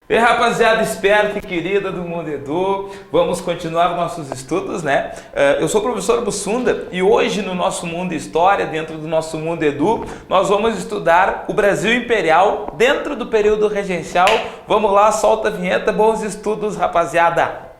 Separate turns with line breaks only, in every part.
E rapaziada esperta e querida do Mundo Edu, vamos continuar nossos estudos, né? Eu sou o professor Bussunda e hoje no nosso Mundo História, dentro do nosso Mundo Edu, nós vamos estudar o Brasil Imperial dentro do período regencial. Vamos lá, solta a vinheta, bons estudos, rapaziada!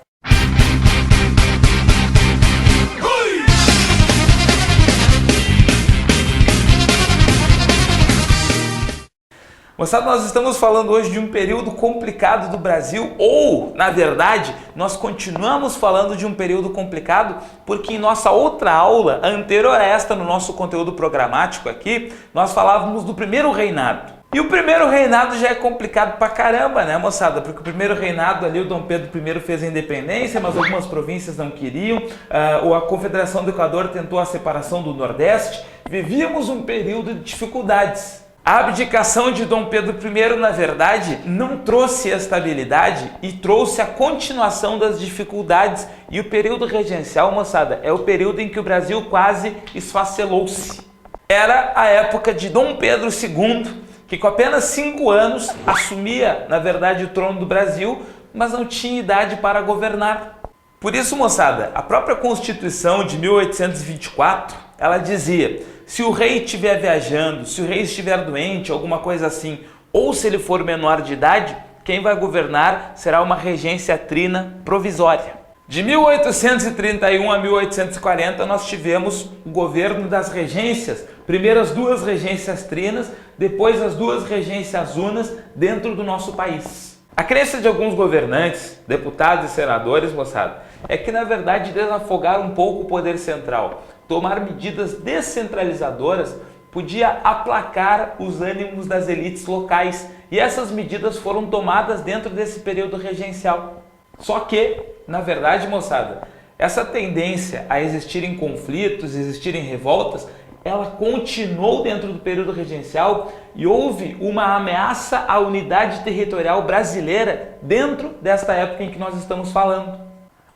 Moçada, nós estamos falando hoje de um período complicado do Brasil, ou, na verdade, nós continuamos falando de um período complicado porque em nossa outra aula, anterior a esta, no nosso conteúdo programático aqui, nós falávamos do primeiro reinado. E o primeiro reinado já é complicado pra caramba, né, moçada? Porque o primeiro reinado ali, o Dom Pedro I fez a independência, mas algumas províncias não queriam, a Confederação do Equador tentou a separação do Nordeste, vivíamos um período de dificuldades. A abdicação de Dom Pedro I, na verdade, não trouxe estabilidade e trouxe a continuação das dificuldades. E o período regencial, moçada, é o período em que o Brasil quase esfacelou-se. Era a época de Dom Pedro II, que com apenas 5 anos assumia, na verdade, o trono do Brasil, mas não tinha idade para governar. Por isso, moçada, a própria Constituição de 1824, ela dizia: se o rei estiver viajando, se o rei estiver doente, alguma coisa assim, ou se ele for menor de idade, quem vai governar será uma regência trina provisória. De 1831 a 1840 nós tivemos o governo das regências, primeiro as 2 regências trinas, depois as 2 regências unas dentro do nosso país. A crença de alguns governantes, deputados e senadores, moçada, é que na verdade desafogar um pouco o poder central, tomar medidas descentralizadoras podia aplacar os ânimos das elites locais, e essas medidas foram tomadas dentro desse período regencial. Só que, na verdade, moçada, essa tendência a existirem conflitos, existirem revoltas, ela continuou dentro do período regencial e houve uma ameaça à unidade territorial brasileira dentro desta época em que nós estamos falando.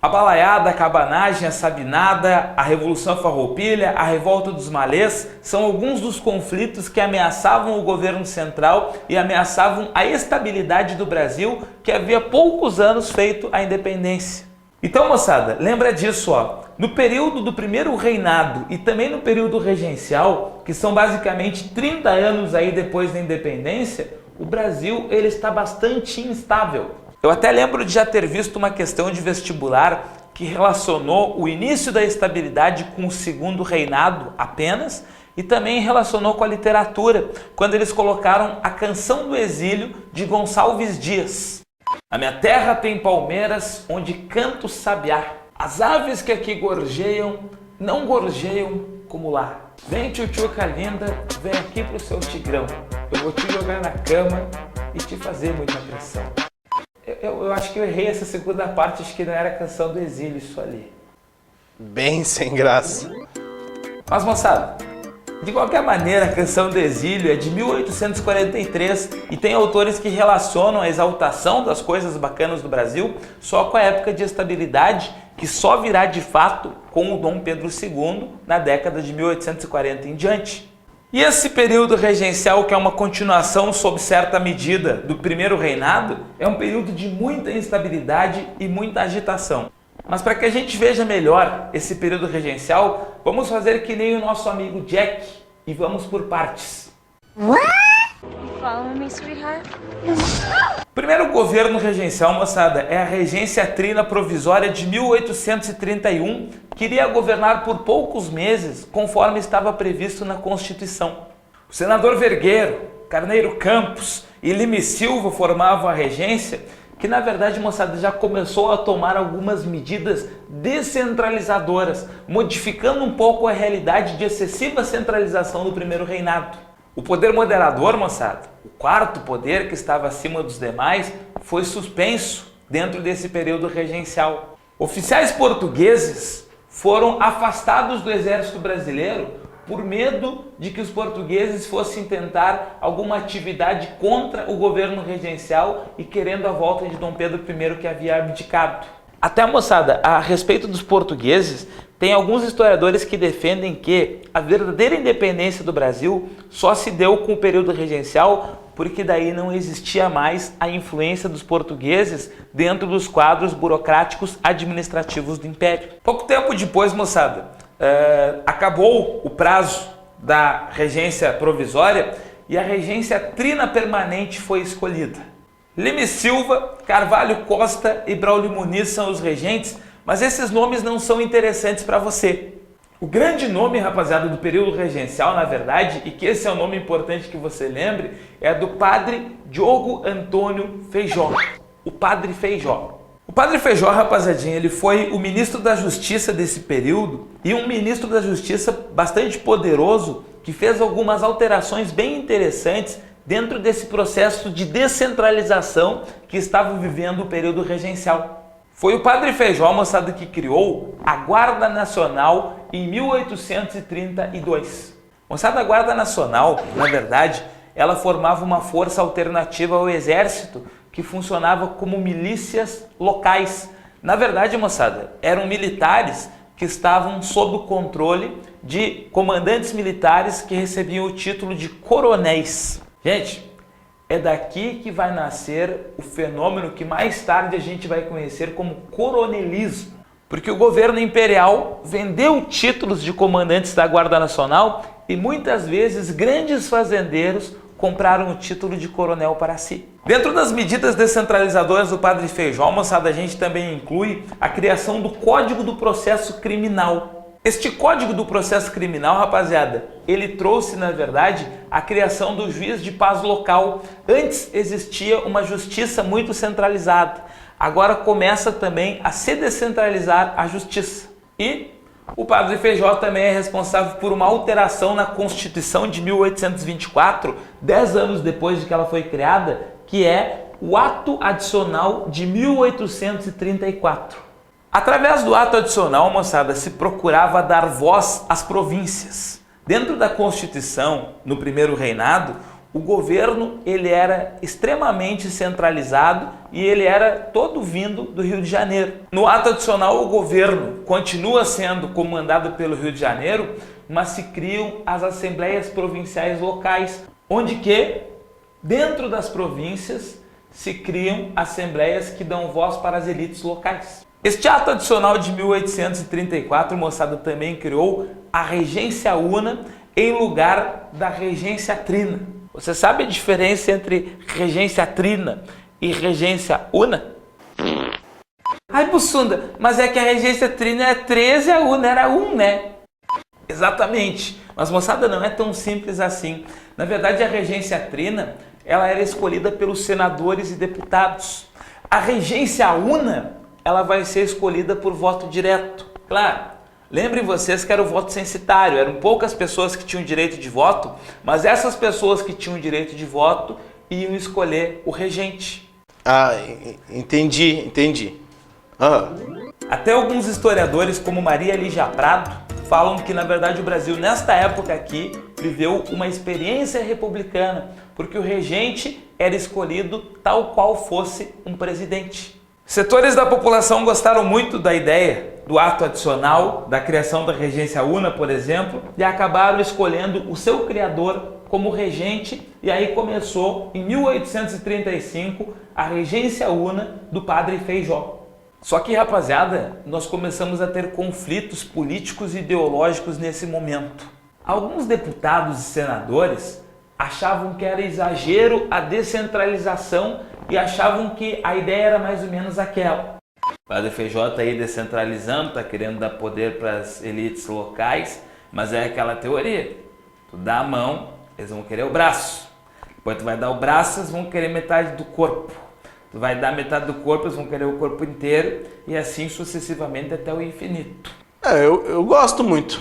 A balaiada, a cabanagem, a sabinada, a Revolução Farroupilha, a Revolta dos Malês são alguns dos conflitos que ameaçavam o governo central e ameaçavam a estabilidade do Brasil, que havia poucos anos feito a independência. Então, moçada, lembra disso, ó. No período do primeiro reinado e também no período regencial, que são basicamente 30 anos aí depois da independência, o Brasil ele está bastante instável. Eu até lembro de já ter visto uma questão de vestibular que relacionou o início da estabilidade com o segundo reinado apenas e também relacionou com a literatura, quando eles colocaram a Canção do Exílio de Gonçalves Dias. A minha terra tem palmeiras onde canta o sabiá. As aves que aqui gorjeiam, não gorjeiam como lá. Vem tchutchuca linda, vem aqui pro seu tigrão. Eu vou te jogar na cama e te fazer muita pressão. Eu acho que eu errei essa segunda parte, acho que não era a Canção do Exílio isso ali.
Bem sem graça.
Mas, moçada, de qualquer maneira, a Canção do Exílio é de 1843 e tem autores que relacionam a exaltação das coisas bacanas do Brasil só com a época de estabilidade, que só virá de fato com o Dom Pedro II na década de 1840 em diante. E esse período regencial, que é uma continuação sob certa medida do primeiro reinado, é um período de muita instabilidade e muita agitação. Mas para que a gente veja melhor esse período regencial, vamos fazer que nem o nosso amigo Jack e vamos por partes.
Follow me, sweetheart.
O primeiro governo regencial, moçada, é a Regência Trina Provisória de 1831, que iria governar por poucos meses, conforme estava previsto na Constituição. O senador Vergueiro, Carneiro Campos e Lime Silva formavam a regência, que na verdade, moçada, já começou a tomar algumas medidas descentralizadoras, modificando um pouco a realidade de excessiva centralização do primeiro reinado. O poder moderador, moçada, o quarto poder que estava acima dos demais, foi suspenso dentro desse período regencial. Oficiais portugueses foram afastados do exército brasileiro por medo de que os portugueses fossem tentar alguma atividade contra o governo regencial e querendo a volta de Dom Pedro I, que havia abdicado. Até, moçada, a respeito dos portugueses, tem alguns historiadores que defendem que a verdadeira independência do Brasil só se deu com o período regencial, porque daí não existia mais a influência dos portugueses dentro dos quadros burocráticos administrativos do Império. Pouco tempo depois, moçada, acabou o prazo da regência provisória e a regência trina permanente foi escolhida. Lima e Silva, Carvalho Costa e Braulio Muniz são os regentes, mas esses nomes não são interessantes para você. O grande nome, rapaziada, do período regencial, na verdade, e que esse é um nome importante que você lembre, é do padre Diogo Antônio Feijó, o padre Feijó. O padre Feijó, rapaziadinha, ele foi o ministro da Justiça desse período e um ministro da Justiça bastante poderoso que fez algumas alterações bem interessantes dentro desse processo de descentralização que estava vivendo o período regencial. Foi o padre Feijó, moçada, que criou a Guarda Nacional em 1832. Moçada, a Guarda Nacional, na verdade, ela formava uma força alternativa ao exército que funcionava como milícias locais. Na verdade, moçada, eram militares que estavam sob o controle de comandantes militares que recebiam o título de coronéis. Gente, é daqui que vai nascer o fenômeno que mais tarde a gente vai conhecer como coronelismo. Porque o governo imperial vendeu títulos de comandantes da Guarda Nacional e muitas vezes grandes fazendeiros compraram o título de coronel para si. Dentro das medidas descentralizadoras do padre Feijó, moçada, a gente também inclui a criação do Código do Processo Criminal. Este Código do Processo Criminal, rapaziada, ele trouxe, na verdade, a criação do juiz de paz local. Antes existia uma justiça muito centralizada. Agora começa também a se descentralizar a justiça. E o padre Feijó também é responsável por uma alteração na Constituição de 1824, 10 anos depois de que ela foi criada, que é o Ato Adicional de 1834. Através do ato adicional, moçada, se procurava dar voz às províncias. Dentro da Constituição, no primeiro reinado, o governo ele era extremamente centralizado e ele era todo vindo do Rio de Janeiro. No ato adicional, o governo continua sendo comandado pelo Rio de Janeiro, mas se criam as assembleias provinciais locais, onde que, dentro das províncias, se criam assembleias que dão voz para as elites locais. Este ato adicional de 1834, moçada, também criou a regência una em lugar da regência trina. Você sabe a diferença entre regência trina e regência una? Ai, Bussunda, mas é que a regência trina é 13, a una era 1, né? Exatamente. Mas, moçada, não é tão simples assim. Na verdade, a regência trina, ela era escolhida pelos senadores e deputados. A regência una, ela vai ser escolhida por voto direto. Claro, lembrem vocês que era o voto censitário, eram poucas pessoas que tinham direito de voto, mas essas pessoas que tinham direito de voto iam escolher o regente.
Ah, entendi.
Até alguns historiadores, como Maria Lígia Prado, falam que, na verdade, o Brasil, nesta época aqui, viveu uma experiência republicana, porque o regente era escolhido tal qual fosse um presidente. Setores da população gostaram muito da ideia do ato adicional, da criação da regência una, por exemplo, e acabaram escolhendo o seu criador como regente, e aí começou, em 1835, a regência una do padre Feijó. Só que, rapaziada, nós começamos a ter conflitos políticos e ideológicos nesse momento. Alguns deputados e senadores achavam que era exagero a descentralização e achavam que a ideia era mais ou menos aquela. O padre Feijó está aí descentralizando, está querendo dar poder para as elites locais, mas é aquela teoria. Tu dá a mão, eles vão querer o braço. Depois tu vai dar o braço, eles vão querer metade do corpo. Tu vai dar metade do corpo, eles vão querer o corpo inteiro e assim sucessivamente até o infinito.
Eu gosto muito.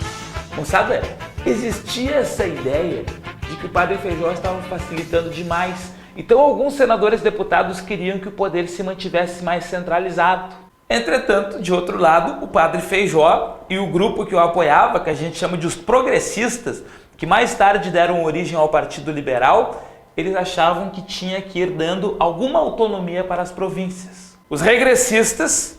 Moçada, existia essa ideia de que o padre Feijó estava facilitando demais. Então alguns senadores e deputados queriam que o poder se mantivesse mais centralizado. Entretanto, de outro lado, o padre Feijó e o grupo que o apoiava, que a gente chama de os progressistas, que mais tarde deram origem ao Partido Liberal, eles achavam que tinha que ir dando alguma autonomia para as províncias. Os regressistas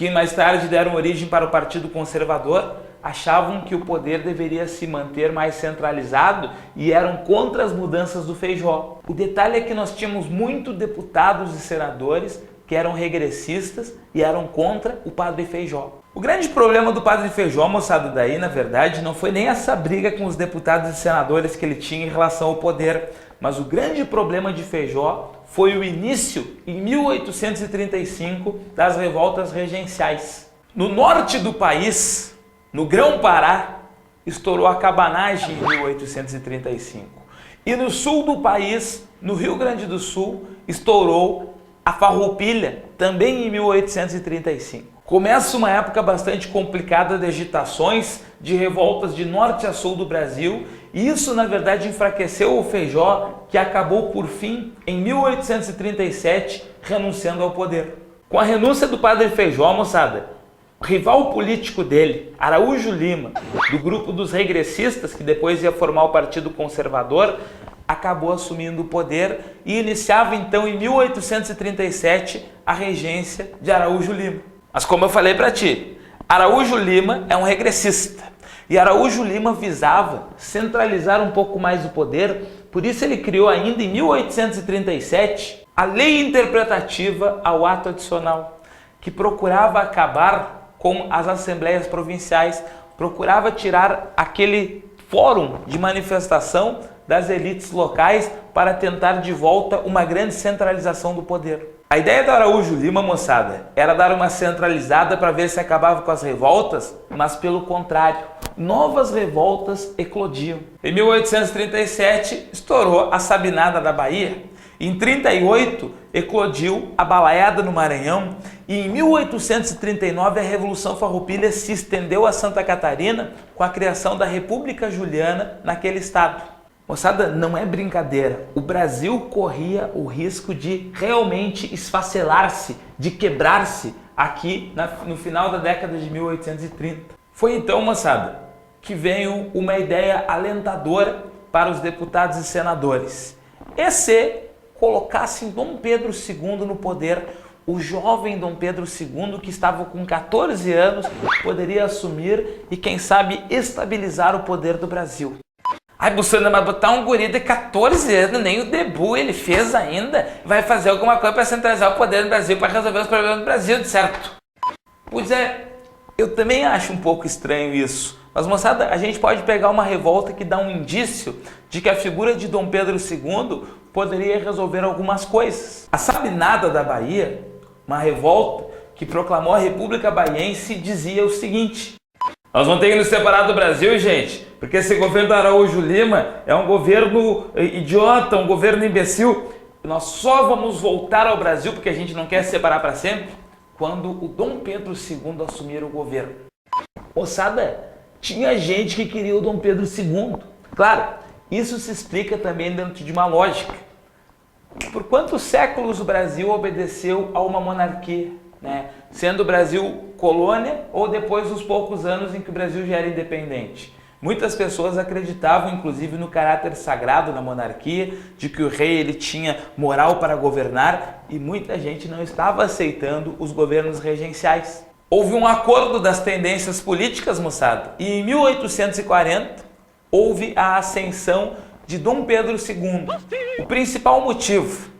que mais tarde deram origem para o Partido Conservador, achavam que o poder deveria se manter mais centralizado e eram contra as mudanças do Feijó. O detalhe é que nós tínhamos muitos deputados e senadores que eram regressistas e eram contra o Padre Feijó. O grande problema do Padre Feijó, moçada, daí, na verdade, não foi nem essa briga com os deputados e senadores que ele tinha em relação ao poder, mas o grande problema de Feijó foi o início, em 1835, das revoltas regenciais. No norte do país, no Grão-Pará, estourou a cabanagem em 1835. E no sul do país, no Rio Grande do Sul, estourou a farroupilha, também em 1835. Começa uma época bastante complicada de agitações, de revoltas de norte a sul do Brasil, e isso na verdade enfraqueceu o Feijó, que acabou por fim, em 1837, renunciando ao poder. Com a renúncia do Padre Feijó, moçada, o rival político dele, Araújo Lima, do grupo dos regressistas, que depois ia formar o Partido Conservador, acabou assumindo o poder e iniciava então em 1837 a regência de Araújo Lima. Mas como eu falei para ti, Araújo Lima é um regressista e Araújo Lima visava centralizar um pouco mais o poder, por isso ele criou ainda em 1837 a Lei Interpretativa ao Ato Adicional, que procurava acabar com as assembleias provinciais, procurava tirar aquele fórum de manifestação das elites locais para tentar de volta uma grande centralização do poder. A ideia do Araújo Lima, moçada, era dar uma centralizada para ver se acabava com as revoltas, mas pelo contrário, novas revoltas eclodiam. Em 1837, estourou a Sabinada da Bahia. Em 38, eclodiu a Balaiada no Maranhão. E em 1839, a Revolução Farroupilha se estendeu a Santa Catarina com a criação da República Juliana naquele estado. Moçada, não é brincadeira. O Brasil corria o risco de realmente esfacelar-se, de quebrar-se aqui no final da década de 1830. Foi então, moçada, que veio uma ideia alentadora para os deputados e senadores. E se colocassem Dom Pedro II no poder, o jovem Dom Pedro II, que estava com 14 anos, poderia assumir e, quem sabe, estabilizar o poder do Brasil. Ai, Bussana, mas botar um guri de 14 anos, nem o debut ele fez ainda, vai fazer alguma coisa para centralizar o poder do Brasil, para resolver os problemas do Brasil, de certo? Pois é, eu também acho um pouco estranho isso. Mas, moçada, a gente pode pegar uma revolta que dá um indício de que a figura de Dom Pedro II poderia resolver algumas coisas. A Sabinada da Bahia, uma revolta que proclamou a República Baiense, dizia o seguinte: nós vamos ter que nos separar do Brasil, gente, porque esse governo do Araújo Lima é um governo idiota, um governo imbecil. Nós só vamos voltar ao Brasil, porque a gente não quer se separar para sempre, quando o Dom Pedro II assumir o governo. Moçada, tinha gente que queria o Dom Pedro II. Claro, isso se explica também dentro de uma lógica. Por quantos séculos o Brasil obedeceu a uma monarquia? Sendo o Brasil colônia ou depois dos poucos anos em que o Brasil já era independente. Muitas pessoas acreditavam, inclusive, no caráter sagrado da monarquia, de que o rei ele tinha moral para governar, e muita gente não estava aceitando os governos regenciais. Houve um acordo das tendências políticas, moçada, e em 1840 houve a ascensão de Dom Pedro II. O principal motivo: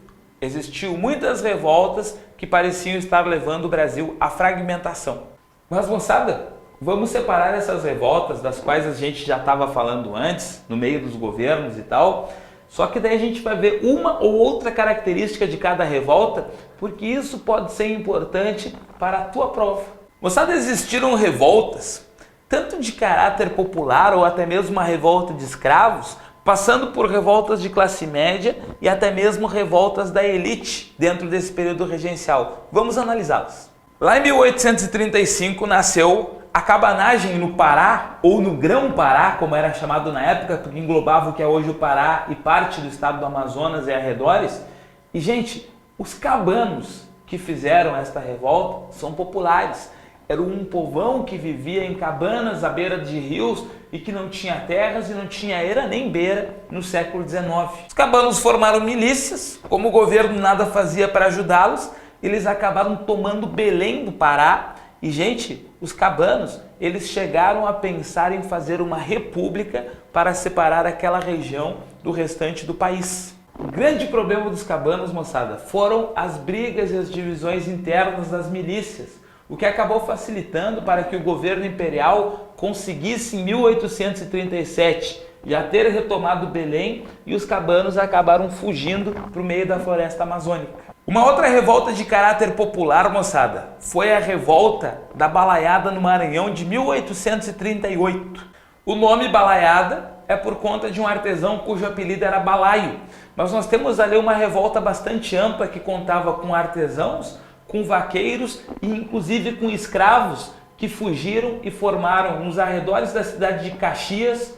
existiu muitas revoltas que pareciam estar levando o Brasil à fragmentação. Mas, moçada, vamos separar essas revoltas, das quais a gente já estava falando antes, no meio dos governos e tal, só que daí a gente vai ver uma ou outra característica de cada revolta, porque isso pode ser importante para a tua prova. Moçada, existiram revoltas, tanto de caráter popular ou até mesmo uma revolta de escravos, passando por revoltas de classe média e até mesmo revoltas da elite dentro desse período regencial. Vamos analisá-las. Lá em 1835 nasceu a cabanagem no Pará, ou no Grão-Pará, como era chamado na época, porque englobava o que é hoje o Pará e parte do estado do Amazonas e arredores. E, gente, os cabanos que fizeram esta revolta são populares. Era um povão que vivia em cabanas à beira de rios e que não tinha terras e não tinha era nem beira no século XIX. Os cabanos formaram milícias, como o governo nada fazia para ajudá-los, eles acabaram tomando Belém do Pará E, gente, os cabanos, eles chegaram a pensar em fazer uma república para separar aquela região do restante do país. O grande problema dos cabanos, moçada, foram as brigas e as divisões internas das milícias, o que acabou facilitando para que o governo imperial conseguisse, em 1837, já ter retomado Belém, e os cabanos acabaram fugindo para o meio da floresta amazônica. Uma outra revolta de caráter popular, moçada, foi a revolta da Balaiada no Maranhão de 1838. O nome Balaiada é por conta de um artesão cujo apelido era Balaio, mas nós temos ali uma revolta bastante ampla que contava com artesãos, com vaqueiros e inclusive com escravos que fugiram e formaram nos arredores da cidade de Caxias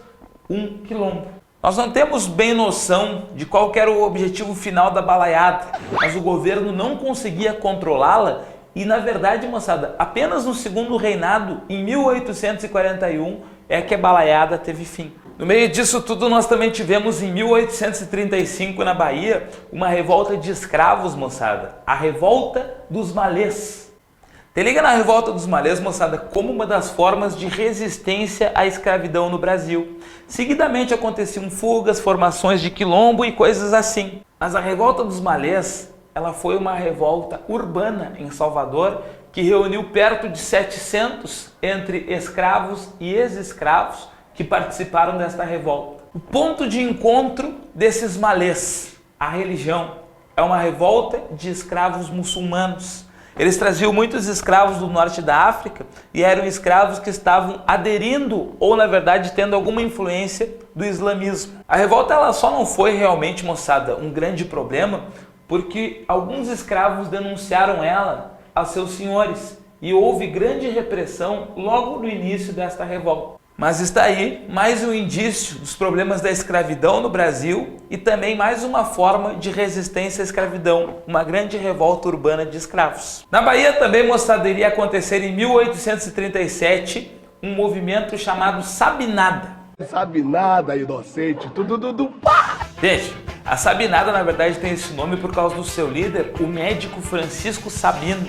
um quilombo. Nós não temos bem noção de qual era o objetivo final da balaiada, mas o governo não conseguia controlá-la e, na verdade, moçada, apenas no segundo reinado, em 1841, é que a balaiada teve fim. No meio disso tudo, nós também tivemos, em 1835, na Bahia, uma revolta de escravos, moçada, a Revolta dos Malês. Te liga na Revolta dos Malês, moçada, como uma das formas de resistência à escravidão no Brasil. Seguidamente aconteciam fugas, formações de quilombo e coisas assim. Mas a Revolta dos Malês, ela foi uma revolta urbana em Salvador, que reuniu perto de 700 entre escravos e ex-escravos que participaram desta revolta. O ponto de encontro desses malês, a religião, é uma revolta de escravos muçulmanos. Eles traziam muitos escravos do norte da África e eram escravos que estavam aderindo ou, na verdade, tendo alguma influência do islamismo. A revolta ela só não foi realmente, moçada, um grande problema porque alguns escravos denunciaram ela aos seus senhores e houve grande repressão logo no início desta revolta. Mas está aí mais um indício dos problemas da escravidão no Brasil e também mais uma forma de resistência à escravidão, uma grande revolta urbana de escravos. Na Bahia também, moçada, iria acontecer em 1837 um movimento chamado Sabinada.
Sabe nada, inocente, tudo pá!
Gente, a Sabinada na verdade tem esse nome por causa do seu líder, o médico Francisco Sabino,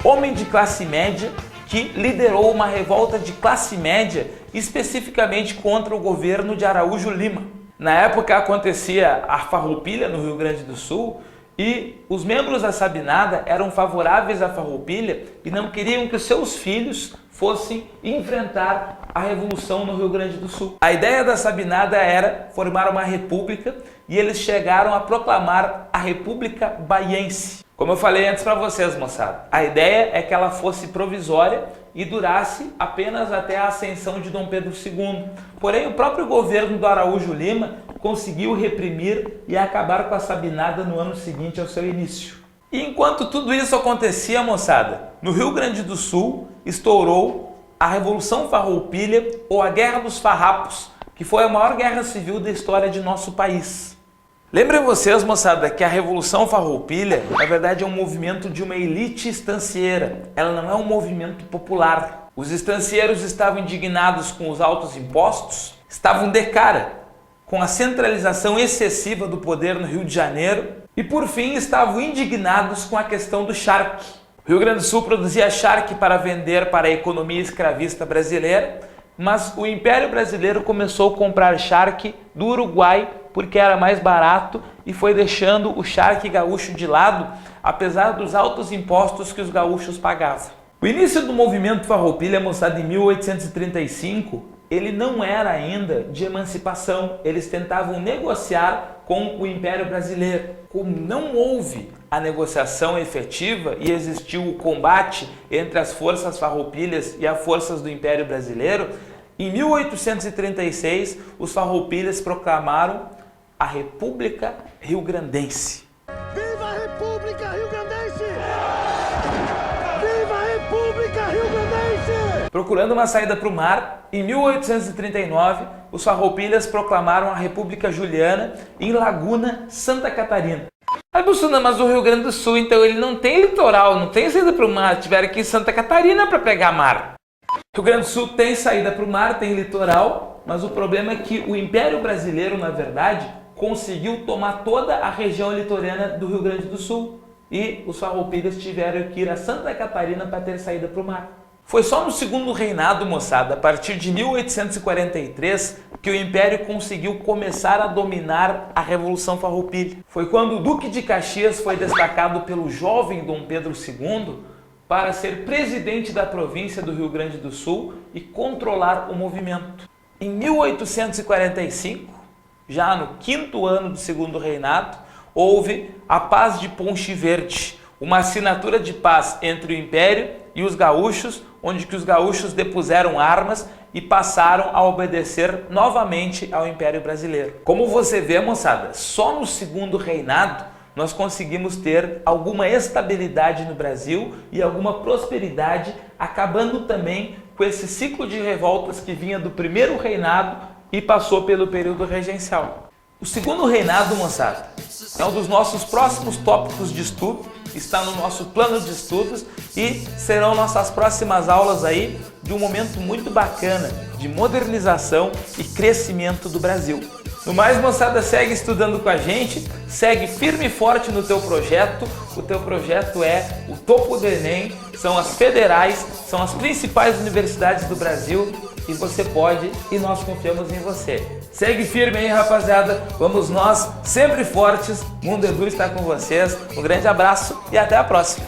homem de classe média que liderou uma revolta de classe média especificamente contra o governo de Araújo Lima. Na época acontecia a Farroupilha no Rio Grande do Sul e os membros da Sabinada eram favoráveis à Farroupilha e não queriam que os seus filhos fossem enfrentar a revolução no Rio Grande do Sul. A ideia da Sabinada era formar uma república e eles chegaram a proclamar a República Baiense. Como eu falei antes para vocês, moçada, a ideia é que ela fosse provisória e durasse apenas até a ascensão de Dom Pedro II. Porém, o próprio governo do Araújo Lima conseguiu reprimir e acabar com a Sabinada no ano seguinte ao seu início. E enquanto tudo isso acontecia, moçada, no Rio Grande do Sul estourou a Revolução Farroupilha ou a Guerra dos Farrapos, que foi a maior guerra civil da história de nosso país. Lembrem vocês, moçada, que a Revolução Farroupilha, na verdade, é um movimento de uma elite estancieira. Ela não é um movimento popular. Os estancieiros estavam indignados com os altos impostos, estavam de cara com a centralização excessiva do poder no Rio de Janeiro e, por fim, estavam indignados com a questão do charque. O Rio Grande do Sul produzia charque para vender para a economia escravista brasileira, mas o Império Brasileiro começou a comprar charque do Uruguai porque era mais barato e foi deixando o charque gaúcho de lado, apesar dos altos impostos que os gaúchos pagavam. O início do movimento Farroupilha, moçada, em 1835, ele não era ainda de emancipação. Eles tentavam negociar com o Império Brasileiro. Como não houve a negociação efetiva e existiu o combate entre as forças farroupilhas e as forças do Império Brasileiro, em 1836 os farroupilhas proclamaram a República Rio-Grandense.
Viva a República Rio-Grandense! Viva a República Rio-Grandense!
Procurando uma saída para o mar, em 1839 os farroupilhas proclamaram a República Juliana em Laguna, Santa Catarina. Aí, Bussuna, mas o Rio Grande do Sul, então, ele não tem litoral, não tem saída para o mar, tiveram aqui em Santa Catarina para pegar mar. Rio Grande do Sul tem saída para o mar, tem litoral, mas o problema é que o Império Brasileiro, na verdade, conseguiu tomar toda a região litorânea do Rio Grande do Sul e os farroupilhas tiveram que ir a Santa Catarina para ter saída para o mar. Foi só no segundo reinado, moçada, a partir de 1843, que o Império conseguiu começar a dominar a Revolução Farroupilha. Foi quando o Duque de Caxias foi destacado pelo jovem Dom Pedro II para ser presidente da província do Rio Grande do Sul e controlar o movimento. Em 1845, já no 5º ano do segundo reinado, houve a Paz de Ponche Verde, uma assinatura de paz entre o Império e os gaúchos, onde que os gaúchos depuseram armas e passaram a obedecer novamente ao Império Brasileiro. Como você vê, moçada, só no segundo reinado nós conseguimos ter alguma estabilidade no Brasil e alguma prosperidade, acabando também com esse ciclo de revoltas que vinha do primeiro reinado e passou pelo período regencial. O segundo reinado, moçada, é um dos nossos próximos tópicos de estudo, está no nosso plano de estudos e serão nossas próximas aulas aí de um momento muito bacana de modernização e crescimento do Brasil. No mais, moçada, segue estudando com a gente, segue firme e forte no teu projeto. O teu projeto é o topo do Enem, são as federais, são as principais universidades do Brasil e você pode e nós confiamos em você. Segue firme aí, rapaziada, vamos nós, sempre fortes, Mundo Edu está com vocês. Um grande abraço e até a próxima.